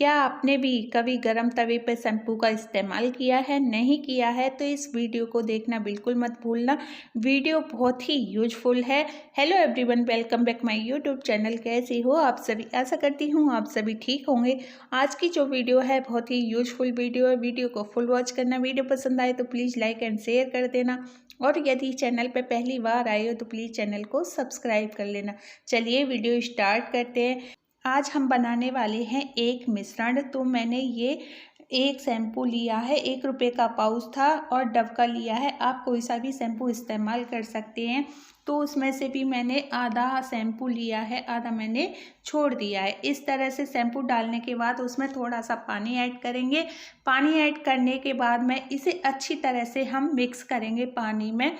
क्या आपने भी कभी गरम तवे पर शैम्पू का इस्तेमाल किया है? नहीं किया है तो इस वीडियो को देखना बिल्कुल मत भूलना। वीडियो बहुत ही यूजफुल है। Hello everyone, welcome back my YouTube channel. कैसे हो आप सभी? आशा करती हूँ आप सभी ठीक होंगे। आज की जो वीडियो है बहुत ही यूजफुल वीडियो है। वीडियो को फुल वॉच करना। वीडियो पसंद आए तो प्लीज़ लाइक एंड शेयर कर देना, और यदि चैनल पर पहली बार आए हो तो प्लीज़ चैनल को सब्सक्राइब कर लेना। चलिए वीडियो स्टार्ट करते हैं। आज हम बनाने वाले हैं एक मिश्रण। तो मैंने ये एक शैम्पू लिया है, 1 रुपये का पाउच था, और डव का लिया है। आप कोई सा भी शैम्पू इस्तेमाल कर सकते हैं। तो उसमें से भी मैंने आधा शैम्पू लिया है, आधा मैंने छोड़ दिया है। इस तरह से शैम्पू डालने के बाद उसमें थोड़ा सा पानी ऐड करेंगे। पानी ऐड करने के बाद में इसे अच्छी तरह से हम मिक्स करेंगे पानी में।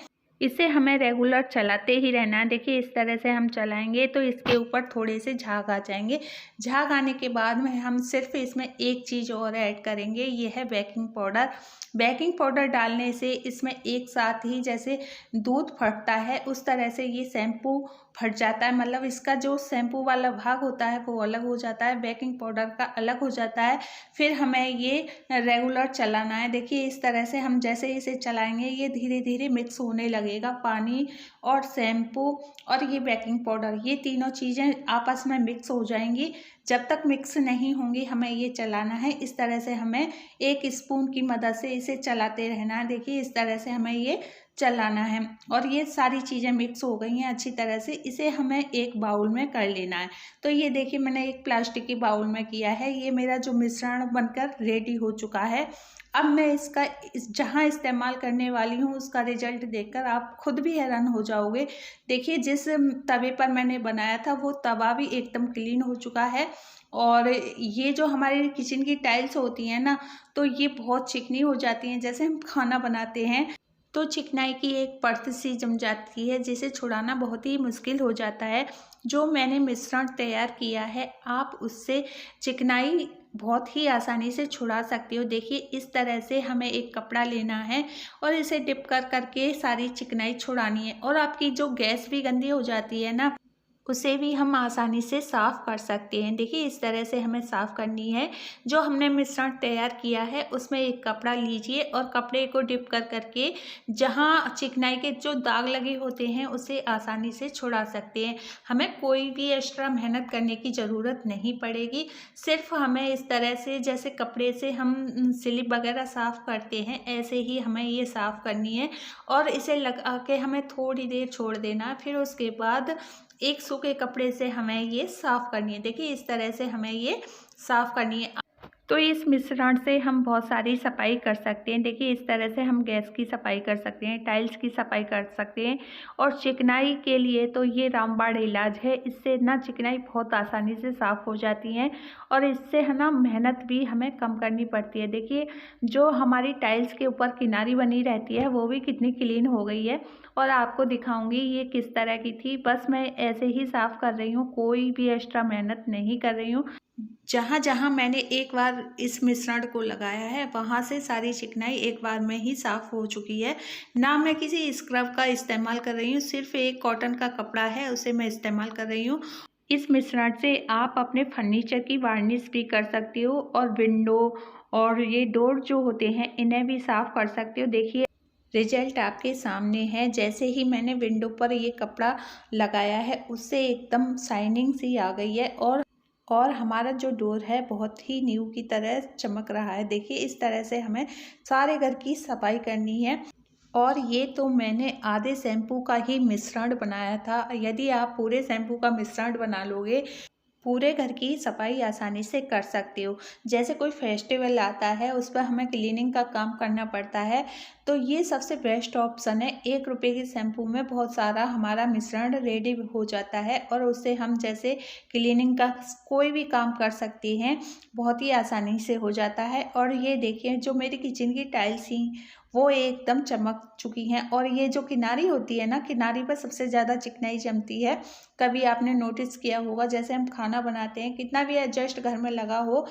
इसे हमें रेगुलर चलाते ही रहना है। देखिए इस तरह से हम चलाएंगे तो इसके ऊपर थोड़े से झाग आ जाएंगे। झाग आने के बाद में हम सिर्फ इसमें एक चीज़ और ऐड करेंगे, ये है बेकिंग पाउडर। बेकिंग पाउडर डालने से इसमें एक साथ ही जैसे दूध फटता है उस तरह से ये शैम्पू फट जाता है। मतलब इसका जो शैम्पू वाला भाग होता है वो अलग हो जाता है, बेकिंग पाउडर का अलग हो जाता है। फिर हमें ये रेगुलर चलाना है। देखिए इस तरह से हम जैसे इसे चलाएंगे ये धीरे धीरे मिक्स होने लगेगा। पानी और शैम्पू और ये बेकिंग पाउडर, ये तीनों चीज़ें आपस में मिक्स हो जाएंगी। जब तक मिक्स नहीं होंगी हमें ये चलाना है। इस तरह से हमें एक स्पून की मदद से इसे चलाते रहना है। देखिए इस तरह से हमें ये चलाना है, और ये सारी चीज़ें मिक्स हो गई हैं अच्छी तरह से। इसे हमें एक बाउल में कर लेना है। तो ये देखिए मैंने एक प्लास्टिक की बाउल में किया है। ये मेरा जो मिश्रण बनकर रेडी हो चुका है। अब मैं इसका जहाँ इस्तेमाल करने वाली हूँ उसका रिजल्ट देखकर आप खुद भी हैरान हो जाओगे। देखिए जिस तवे पर मैंने बनाया था वो तवा भी एकदम क्लीन हो चुका है। और ये जो हमारे किचन की टाइल्स होती हैं ना, तो ये बहुत चिकनी हो जाती हैं। जैसे हम खाना बनाते हैं तो चिकनाई की एक परत सी जम जाती है, जिसे छुड़ाना बहुत ही मुश्किल हो जाता है। जो मैंने मिश्रण तैयार किया है आप उससे चिकनाई बहुत ही आसानी से छुड़ा सकते हो। देखिए इस तरह से हमें एक कपड़ा लेना है और इसे डिप कर करके सारी चिकनाई छुड़ानी है। और आपकी जो गैस भी गंदी हो जाती है ना, उसे भी हम आसानी से साफ़ कर सकते हैं। देखिए इस तरह से हमें साफ़ करनी है। जो हमने मिश्रण तैयार किया है उसमें एक कपड़ा लीजिए और कपड़े को डिप कर करके जहाँ चिकनाई के जो दाग लगे होते हैं उसे आसानी से छुड़ा सकते हैं। हमें कोई भी एक्स्ट्रा मेहनत करने की ज़रूरत नहीं पड़ेगी। सिर्फ हमें इस तरह से जैसे कपड़े से हम स्लिप वगैरह साफ़ करते हैं ऐसे ही हमें ये साफ़ करनी है। और इसे लगा के हमें थोड़ी देर छोड़ देना है। फिर उसके बाद एक सूखे कपड़े से हमें ये साफ़ करनी है। देखिए इस तरह से हमें ये साफ़ करनी है। तो इस मिश्रण से हम बहुत सारी सफाई कर सकते हैं। देखिए इस तरह से हम गैस की सफाई कर सकते हैं, टाइल्स की सफाई कर सकते हैं, और चिकनाई के लिए तो ये रामबाण इलाज है। इससे ना चिकनाई बहुत आसानी से साफ़ हो जाती हैं, और इससे है ना मेहनत भी हमें कम करनी पड़ती है। देखिए जो हमारी टाइल्स के ऊपर किनारी बनी रहती है वो भी कितनी क्लीन हो गई है। और आपको दिखाऊंगी ये किस तरह की थी। बस मैं ऐसे ही साफ़ कर रही हूँ, कोई भी एक्स्ट्रा मेहनत नहीं कर रही हूँ। जहाँ जहाँ मैंने एक बार इस मिश्रण को लगाया है वहाँ से सारी चिकनाई एक बार में ही साफ़ हो चुकी है। ना मैं किसी स्क्रब का इस्तेमाल कर रही हूँ, सिर्फ एक कॉटन का कपड़ा है उसे मैं इस्तेमाल कर रही हूँ। इस मिश्रण से आप अपने फर्नीचर की वार्निश भी कर सकते हो, और विंडो और ये डोर जो होते हैं इन्हें भी साफ़ कर सकते हो। देखिए रिजल्ट आपके सामने है। जैसे ही मैंने विंडो पर ये कपड़ा लगाया है उससे एकदम शाइनिंग सी आ गई है, और हमारा जो डोर है बहुत ही न्यू की तरह चमक रहा है। देखिए इस तरह से हमें सारे घर की सफाई करनी है। और ये तो मैंने आधे शैम्पू का ही मिश्रण बनाया था। यदि आप पूरे शैम्पू का मिश्रण बना लोगे पूरे घर की सफाई आसानी से कर सकते हो। जैसे कोई फेस्टिवल आता है उस पर हमें क्लीनिंग का काम करना पड़ता है, तो ये सबसे बेस्ट ऑप्शन है। 1 रुपये के शैम्पू में बहुत सारा हमारा मिश्रण रेडी हो जाता है, और उससे हम जैसे क्लीनिंग का कोई भी काम कर सकते हैं, बहुत ही आसानी से हो जाता है। और ये देखिए जो मेरी किचन की टाइल्स थी वो एकदम चमक चुकी हैं। और ये जो किनारी होती है ना, किनारी पर सबसे ज़्यादा चिकनाई जमती है। कभी आपने नोटिस किया होगा, जैसे हम खाना बनाते हैं कितना भी एडजस्ट घर में लगा हो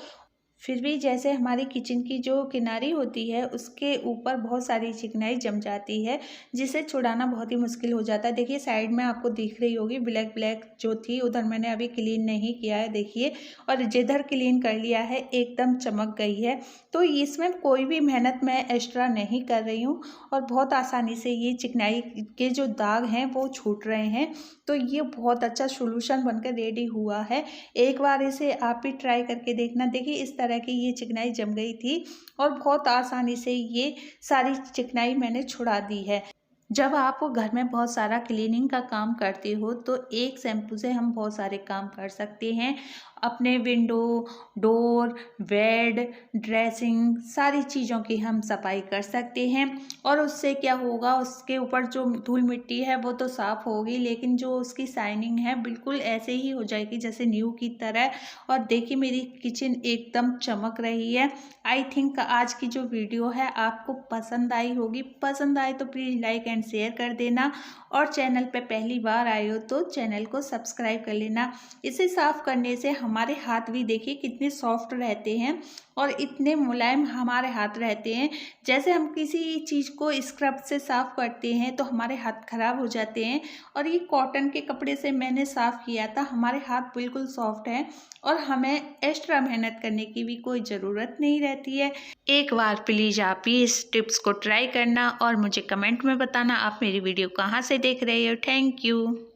फिर भी जैसे हमारी किचन की जो किनारी होती है उसके ऊपर बहुत सारी चिकनाई जम जाती है, जिसे छुड़ाना बहुत ही मुश्किल हो जाता है। देखिए साइड में आपको दिख रही होगी ब्लैक ब्लैक जो थी, उधर मैंने अभी क्लीन नहीं किया है देखिए, और जिधर क्लीन कर लिया है एकदम चमक गई है। तो इसमें कोई भी मेहनत मैं एक्स्ट्रा नहीं कर रही हूँ और बहुत आसानी से ये चिकनाई के जो दाग हैं वो छूट रहे हैं। तो ये बहुत अच्छा सॉल्यूशन बनकर रेडी हुआ है। एक बार इसे आप भी ट्राई करके देखना। देखिए इस तरह की ये चिकनाई जम गई थी और बहुत आसानी से ये सारी चिकनाई मैंने छुड़ा दी है। जब आप घर में बहुत सारा क्लीनिंग का काम करते हो तो एक शैम्पू से हम बहुत सारे काम कर सकते हैं। अपने विंडो, डोर, बेड, ड्रेसिंग सारी चीज़ों की हम सफाई कर सकते हैं। और उससे क्या होगा, उसके ऊपर जो धूल मिट्टी है वो तो साफ़ होगी, लेकिन जो उसकी शाइनिंग है बिल्कुल ऐसे ही हो जाएगी जैसे न्यू की तरह। और देखिए मेरी किचन एकदम चमक रही है। आई थिंक आज की जो वीडियो है आपको पसंद आई होगी। पसंद आए तो प्लीज़ लाइक एंड शेयर कर देना, और चैनल पे पहली बार आए हो तो चैनल को सब्सक्राइब कर लेना। इसे साफ़ करने से हमारे हाथ भी देखिए कितने सॉफ्ट रहते हैं और इतने मुलायम हमारे हाथ रहते हैं। जैसे हम किसी चीज़ को स्क्रब से साफ़ करते हैं तो हमारे हाथ खराब हो जाते हैं, और ये कॉटन के कपड़े से मैंने साफ़ किया था, हमारे हाथ बिल्कुल सॉफ्ट हैं और हमें एक्स्ट्रा मेहनत करने की भी कोई ज़रूरत नहीं रहती है। एक बार प्लीज़ आप भी इस टिप्स को ट्राई करना और मुझे कमेंट में बताना आप मेरी वीडियो कहाँ से देख रहे हो। Thank you.